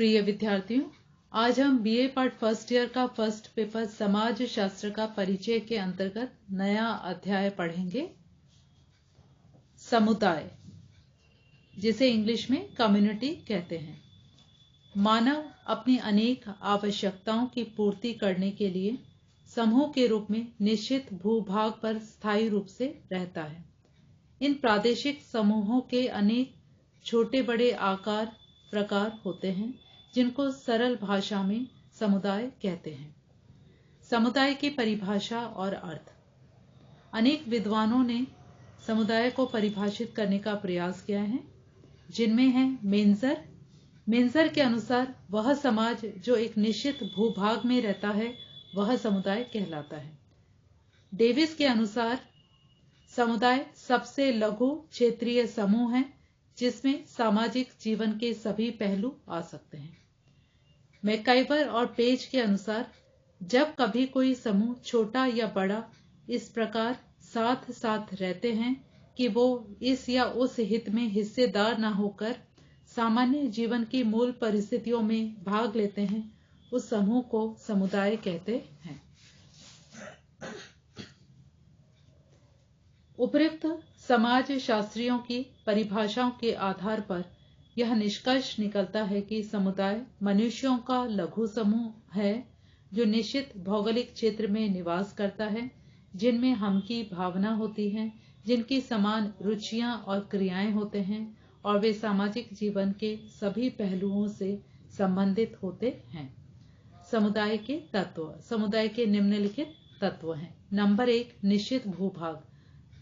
प्रिय विद्यार्थियों, आज हम बीए पार्ट फर्स्ट ईयर का फर्स्ट पेपर समाज शास्त्र का परिचय के अंतर्गत नया अध्याय पढ़ेंगे। समुदाय, जिसे इंग्लिश में कम्युनिटी कहते हैं। मानव अपनी अनेक आवश्यकताओं की पूर्ति करने के लिए समूह के रूप में निश्चित भूभाग पर स्थायी रूप से रहता है। इन प्रादेशिक समूहों के अनेक छोटे बड़े आकार प्रकार होते हैं, जिनको सरल भाषा में समुदाय कहते हैं। समुदाय की परिभाषा और अर्थ। अनेक विद्वानों ने समुदाय को परिभाषित करने का प्रयास किया है, जिनमें है मेंजर के अनुसार वह समाज जो एक निश्चित भूभाग में रहता है वह समुदाय कहलाता है। डेविस के अनुसार समुदाय सबसे लघु क्षेत्रीय समूह है जिसमें सामाजिक जीवन के सभी पहलू आ सकते हैं। मैकाइवर और पेज के अनुसार जब कभी कोई समूह छोटा या बड़ा इस प्रकार साथ साथ रहते हैं कि वो इस या उस हित में हिस्सेदार न होकर सामान्य जीवन की मूल परिस्थितियों में भाग लेते हैं, उस समूह को समुदाय कहते हैं। उपयुक्त समाज शास्त्रियों की परिभाषाओं के आधार पर यह निष्कर्ष निकलता है कि समुदाय मनुष्यों का लघु समूह है जो निश्चित भौगोलिक क्षेत्र में निवास करता है, जिनमें हम की भावना होती है, जिनकी समान रुचियां और क्रियाएं होते हैं और वे सामाजिक जीवन के सभी पहलुओं से संबंधित होते हैं। समुदाय के तत्व। समुदाय के निम्नलिखित तत्व हैं। नंबर 1, निश्चित भूभाग।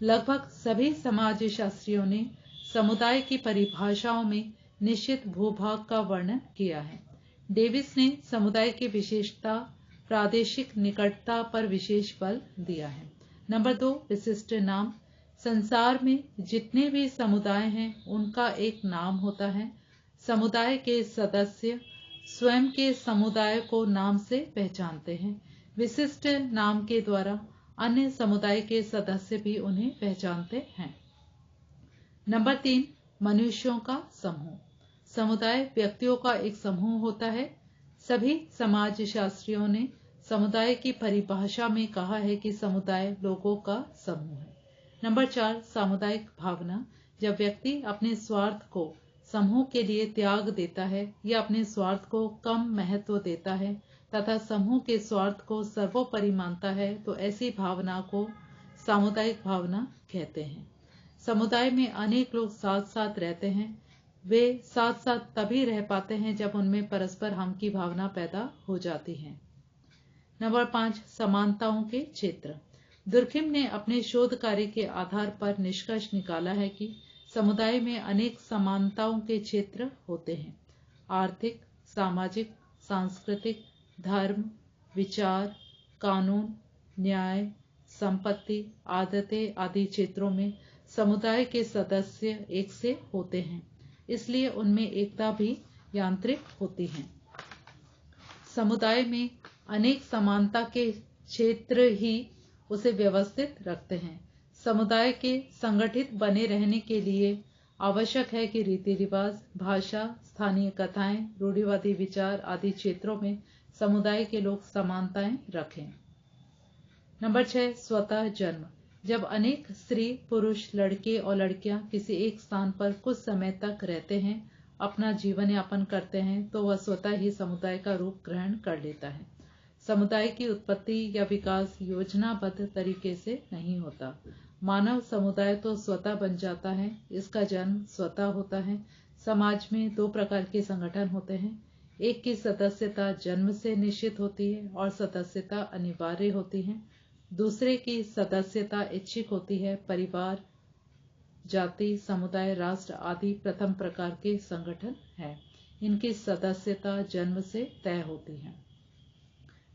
लगभग सभी समाजशास्त्रियों ने समुदाय की परिभाषाओं में निश्चित भूभाग का वर्णन किया है। डेविस ने समुदाय की विशेषता प्रादेशिक निकटता पर विशेष बल दिया है। नंबर 2, विशिष्ट नाम। संसार में जितने भी समुदाय हैं उनका एक नाम होता है। समुदाय के सदस्य स्वयं के समुदाय को नाम से पहचानते हैं। विशिष्ट नाम के द्वारा अन्य समुदाय के सदस्य भी उन्हें पहचानते हैं। नंबर 3, मनुष्यों का समूह। समुदाय व्यक्तियों का एक समूह होता है। सभी समाजशास्त्रियों ने समुदाय की परिभाषा में कहा है कि समुदाय लोगों का समूह है। नंबर 4, सामुदायिक भावना। जब व्यक्ति अपने स्वार्थ को समूह के लिए त्याग देता है या अपने स्वार्थ को कम महत्व देता है तथा समूह के स्वार्थ को सर्वोपरि मानता है तो ऐसी भावना को सामुदायिक भावना कहते हैं। समुदाय में अनेक लोग साथ साथ रहते हैं। वे साथ साथ तभी रह पाते हैं जब उनमें परस्पर हम की भावना पैदा हो जाती है। नंबर 5, समानताओं के क्षेत्र। दुर्खिम ने अपने शोध कार्य के आधार पर निष्कर्ष निकाला है कि समुदाय में अनेक समानताओं के क्षेत्र होते हैं। आर्थिक, सामाजिक, सांस्कृतिक, धर्म, विचार, कानून, न्याय, संपत्ति, आदतें आदि क्षेत्रों में समुदाय के सदस्य एक से होते हैं, इसलिए उनमें एकता भी यांत्रिक होती है। समुदाय में अनेक समानता के क्षेत्र ही उसे व्यवस्थित रखते हैं। समुदाय के संगठित बने रहने के लिए आवश्यक है कि रीति रिवाज, भाषा, स्थानीय कथाएं, रूढ़िवादी विचार आदि क्षेत्रों में समुदाय के लोग समानताएं रखें। नंबर 6, स्वतः जन्म। जब अनेक स्त्री, पुरुष, लड़के और लड़कियां किसी एक स्थान पर कुछ समय तक रहते हैं, अपना जीवन यापन करते हैं, तो वह स्वतः ही समुदाय का रूप ग्रहण कर लेता है। समुदाय की उत्पत्ति या विकास योजनाबद्ध तरीके से नहीं होता। मानव समुदाय तो स्वतः बन जाता है, इसका जन्म स्वतः होता है। समाज में 2 प्रकार के संगठन होते हैं। एक की सदस्यता जन्म से निश्चित होती है और सदस्यता अनिवार्य होती है। दूसरे की सदस्यता इच्छिक होती है। परिवार, जाति, समुदाय, राष्ट्र आदि प्रथम प्रकार के संगठन हैं। इनकी सदस्यता जन्म से तय होती है।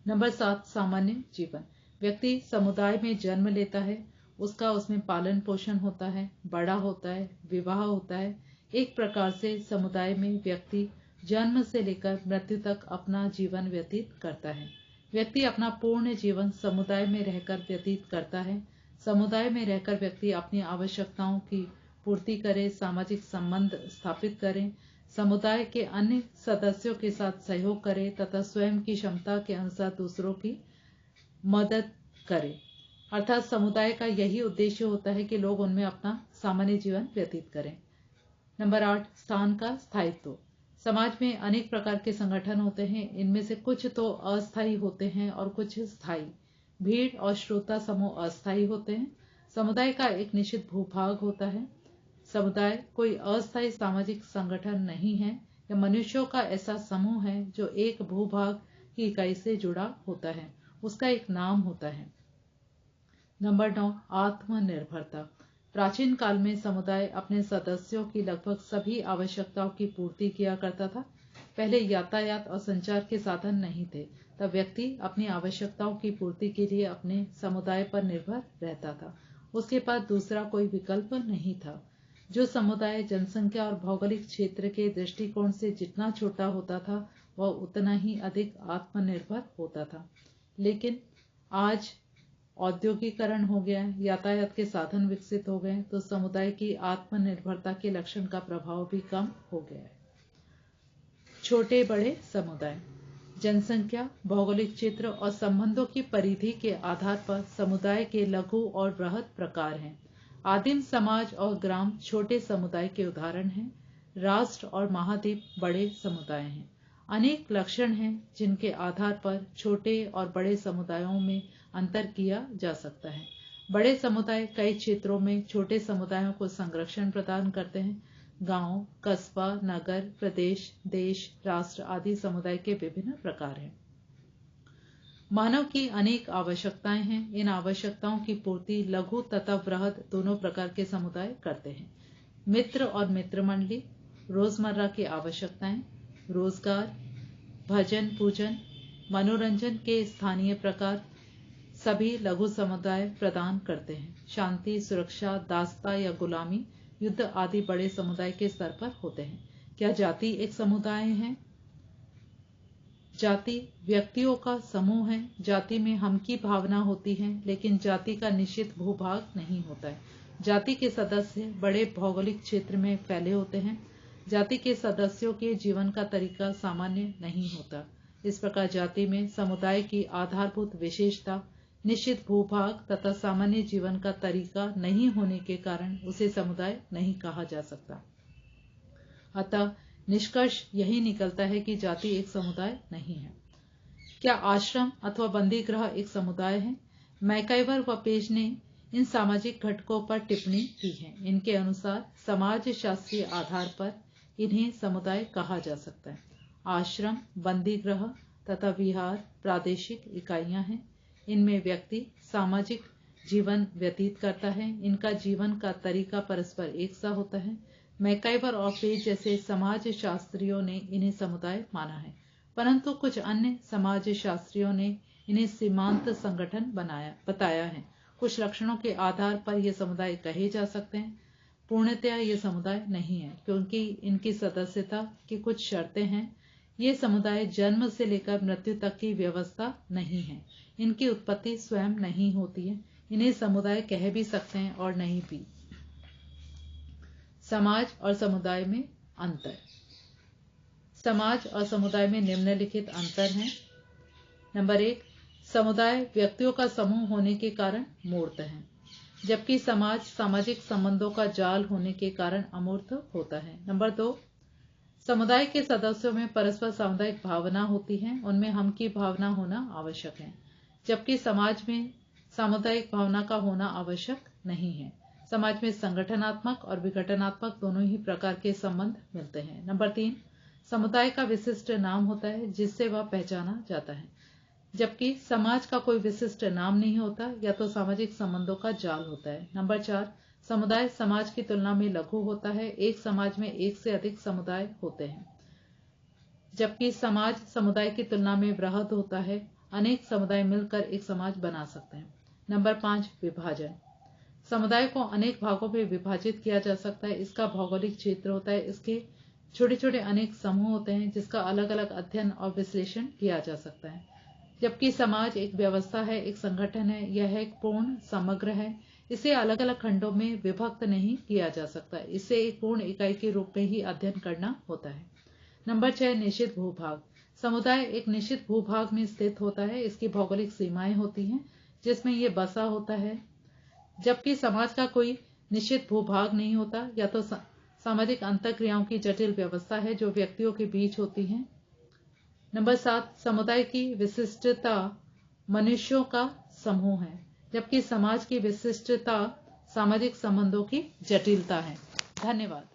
नंबर 7, सामान्य जीवन। व्यक्ति समुदाय में जन्म लेता है, उसका उसमें पालन पोषण होता है, बड़ा होता है, विवाह होता है। एक प्रकार से समुदाय में व्यक्ति जन्म से लेकर मृत्यु तक अपना जीवन व्यतीत करता है। व्यक्ति अपना पूर्ण जीवन समुदाय में रहकर व्यतीत करता है। समुदाय में रहकर व्यक्ति अपनी आवश्यकताओं की पूर्ति करे, सामाजिक संबंध स्थापित करें, समुदाय के अन्य सदस्यों के साथ सहयोग करे तथा स्वयं की क्षमता के अनुसार दूसरों की मदद करे। अर्थात समुदाय का यही उद्देश्य होता है कि लोग उनमें अपना सामान्य जीवन व्यतीत करें। नंबर 8, स्थान का स्थायित्व। समाज में अनेक प्रकार के संगठन होते हैं। इनमें से कुछ तो अस्थायी होते हैं और कुछ स्थायी। भीड़ और श्रोता समूह अस्थायी होते हैं। समुदाय का एक निश्चित भूभाग होता है। समुदाय कोई अस्थायी सामाजिक संगठन नहीं है। यह मनुष्यों का ऐसा समूह है जो एक भूभाग की इकाई से जुड़ा होता है। उसका एक नाम होता है। नंबर 9, आत्मनिर्भरता। प्राचीन काल में समुदाय अपने सदस्यों की लगभग सभी आवश्यकताओं की पूर्ति किया करता था। पहले यातायात और संचार के साधन नहीं थे, तब व्यक्ति अपनी आवश्यकताओं की पूर्ति के लिए अपने समुदाय पर निर्भर रहता था। उसके पास दूसरा कोई विकल्प नहीं था। जो समुदाय जनसंख्या और भौगोलिक क्षेत्र के दृष्टिकोण से जितना छोटा होता था, वह उतना ही अधिक आत्मनिर्भर होता था। लेकिन आज औद्योगिकरण हो गया, यातायात के साधन विकसित हो गए, तो समुदाय की आत्मनिर्भरता के लक्षण का प्रभाव भी कम हो गया है। छोटे बड़े समुदाय। जनसंख्या, भौगोलिक क्षेत्र और संबंधों की परिधि के आधार पर समुदाय के लघु और बृहद प्रकार हैं। आदिम समाज और ग्राम छोटे समुदाय के उदाहरण हैं। राष्ट्र और महाद्वीप बड़े समुदाय हैं। अनेक लक्षण हैं जिनके आधार पर छोटे और बड़े समुदायों में अंतर किया जा सकता है। बड़े समुदाय कई क्षेत्रों में छोटे समुदायों को संरक्षण प्रदान करते हैं। गांव, कस्बा, नगर, प्रदेश, देश, राष्ट्र आदि समुदाय के विभिन्न प्रकार हैं। मानव की अनेक आवश्यकताएं हैं। इन आवश्यकताओं की पूर्ति लघु तथा बृहद दोनों प्रकार के समुदाय करते हैं। मित्र और मित्र मंडली, रोजमर्रा की आवश्यकताएं, रोजगार, भजन पूजन, मनोरंजन के स्थानीय प्रकार सभी लघु समुदाय प्रदान करते हैं। शांति, सुरक्षा, दासता या गुलामी, युद्ध आदि बड़े समुदाय के स्तर पर होते हैं। क्या जाति एक समुदाय है? जाति व्यक्तियों का समूह है। जाति में हम की भावना होती है, लेकिन जाति का निश्चित भूभाग नहीं होता है। जाति के सदस्य बड़े भौगोलिक क्षेत्र में फैले होते हैं। जाति के सदस्यों के जीवन का तरीका सामान्य नहीं होता। इस प्रकार जाति में समुदाय की आधारभूत विशेषता निश्चित भूभाग तथा सामान्य जीवन का तरीका नहीं होने के कारण उसे समुदाय नहीं कहा जा सकता। अतः निष्कर्ष यही निकलता है कि जाति एक समुदाय नहीं है। क्या आश्रम अथवा बंदी गृह एक समुदाय है? मैकाइवर व पेज ने इन सामाजिक घटकों पर टिप्पणी की है। इनके अनुसार समाज शास्त्रीय आधार पर इन्हें समुदाय कहा जा सकता है। आश्रम, बंदी गृह तथा विहार प्रादेशिक इकाइयां हैं। इनमें व्यक्ति सामाजिक जीवन व्यतीत करता है। इनका जीवन का तरीका परस्पर एक सा होता है। मैकाइवर और पेज जैसे समाज शास्त्रियों ने इन्हें समुदाय माना है, परंतु कुछ अन्य समाज शास्त्रियों ने इन्हें सीमांत संगठन बताया है। कुछ लक्षणों के आधार पर ये समुदाय कहे जा सकते हैं। पूर्णतया ये समुदाय नहीं है, क्योंकि इनकी सदस्यता की कुछ शर्तें हैं। ये समुदाय जन्म से लेकर मृत्यु तक की व्यवस्था नहीं है। इनकी उत्पत्ति स्वयं नहीं होती है। इन्हें समुदाय कह भी सकते हैं और नहीं भी। समाज और समुदाय में अंतर। समाज और समुदाय में निम्नलिखित अंतर हैं। नंबर 1, समुदाय व्यक्तियों का समूह होने के कारण मूर्त है, जबकि समाज सामाजिक संबंधों का जाल होने के कारण अमूर्त होता है। नंबर 2, समुदाय के सदस्यों में परस्पर सामुदायिक भावना होती है। उनमें हम की भावना होना आवश्यक है, जबकि समाज में सामुदायिक भावना का होना आवश्यक नहीं है। समाज में संगठनात्मक और विघटनात्मक दोनों ही प्रकार के संबंध मिलते हैं। नंबर 3, समुदाय का विशिष्ट नाम होता है जिससे वह पहचाना जाता है, जबकि समाज का कोई विशिष्ट नाम नहीं होता, या तो सामाजिक संबंधों का जाल होता है। नंबर 4, समुदाय समाज की तुलना में लघु होता है। एक समाज में एक से अधिक समुदाय होते हैं, जबकि समाज समुदाय की तुलना में बृहद होता है। अनेक समुदाय मिलकर एक समाज बना सकते हैं। नंबर 5, विभाजन। समुदाय को अनेक भागों में विभाजित किया जा सकता है। इसका भौगोलिक क्षेत्र होता है। इसके छोटे छोटे अनेक समूह होते हैं जिसका अलग अलग अध्ययन और विश्लेषण किया जा सकता है। जबकि समाज एक व्यवस्था है, एक संगठन है, यह एक पूर्ण समग्र है। इसे अलग अलग खंडों में विभक्त नहीं किया जा सकता। इसे एक पूर्ण इकाई के रूप में ही अध्ययन करना होता है। नंबर 6, निश्चित भूभाग। समुदाय एक निश्चित भूभाग में स्थित होता है। इसकी भौगोलिक सीमाएं होती हैं जिसमें ये बसा होता है, जबकि समाज का कोई निश्चित भूभाग नहीं होता। या तो सामाजिक अंतःक्रियाओं की जटिल व्यवस्था है जो व्यक्तियों के बीच होती है। नंबर 7, समुदाय की विशिष्टता मनुष्यों का समूह है, जबकि समाज की विशिष्टता सामाजिक संबंधों की जटिलता है। धन्यवाद।